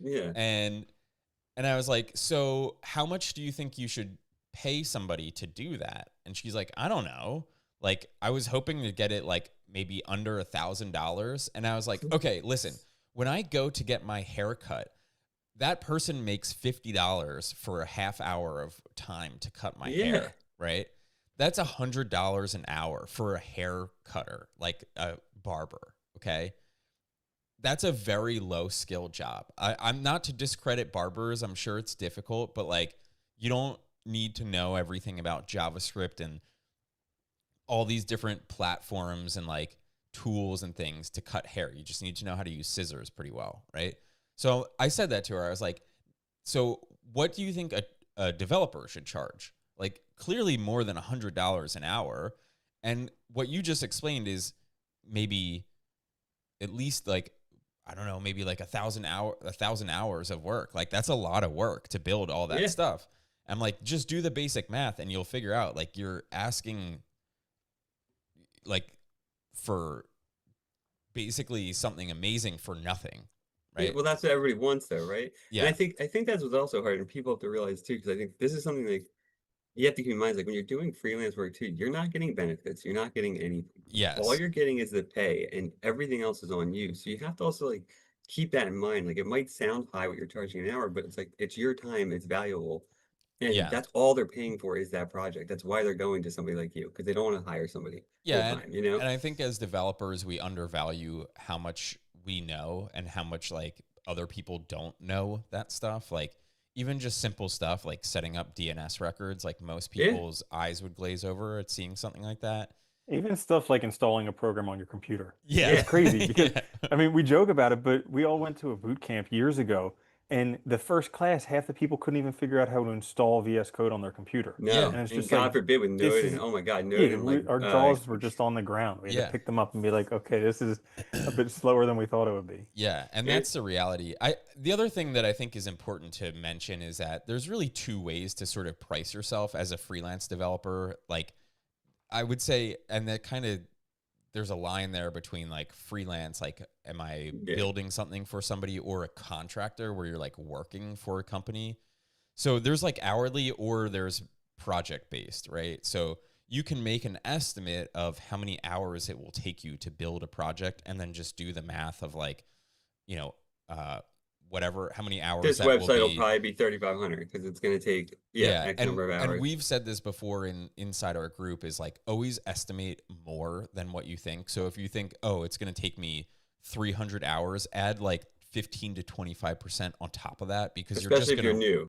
Yeah. And I was like, so how much do you think you should pay somebody to do that? And she's like, I don't know. Like, I was hoping to get it like maybe under $1,000. And I was like, okay, listen, when I go to get my hair cut, that person makes $50 for a half hour of time to cut my Yeah. hair, right? That's $100 an hour for a hair cutter, like a barber, okay? That's a very low skill job. I'm not to discredit barbers. I'm sure it's difficult, but like you don't need to know everything about JavaScript and all these different platforms and like tools and things to cut hair. You just need to know how to use scissors pretty well, right? So I said that to her. I was like, so what do you think a developer should charge? Like clearly more than $100 an hour. And what you just explained is maybe at least like I don't know, maybe like 1,000 hours of work. Like that's a lot of work to build all that Yeah. stuff. I'm like, just do the basic math and you'll figure out like you're asking like for basically something amazing for nothing. Yeah, Right. well, that's what everybody wants, though, right? And Yeah. I think that's what's also hard, and people have to realize too, because I think this is something like you have to keep in mind, like when you're doing freelance work too, you're not getting benefits, you're not getting anything. All Yes. you're getting is the pay, and everything else is on you. So you have to also like keep that in mind. Like it might sound high what you're charging an hour, but it's like it's your time, it's valuable, and Yeah. that's all they're paying for is that project. That's why they're going to somebody like you because they don't want to hire somebody full Yeah. time, you know? And I think as developers, we undervalue how much we know and how much like other people don't know that stuff. Like even just simple stuff like setting up DNS records, like most Yeah, people's eyes would glaze over at seeing something like that. Even stuff like installing a program on your computer. Yeah. It's yeah. crazy because, Yeah. I mean, we joke about it, but we all went to a boot camp years ago, and the first class, half the people couldn't even figure out how to install VS Code on their computer. Yeah. No, And it's and just like, God forbid with this Node and is, oh my God, Node yeah, and like our jaws were just on the ground. We had to Yeah. pick them up and be like, okay, this is a bit slower than we thought it would be. Yeah, and yeah, that's the reality. The other thing that I think is important to mention is that there's really two ways to sort of price yourself as a freelance developer. Like I would say, and that kind of there's a line there between like freelance, like am I yeah. building something for somebody, or a contractor where you're like working for a company. So there's like hourly or there's project based, right? So you can make an estimate of how many hours it will take you to build a project and then just do the math of like, you know, uh, whatever, how many hours This that will website will be. probably be 3,500 because it's going to take, yeah, Yeah, X number of and hours. we've said this before inside our group is like always estimate more than what you think. So if you think, oh, it's going to take me 300 hours, add like 15 to 25% on top of that because you're Especially just if you're going to new.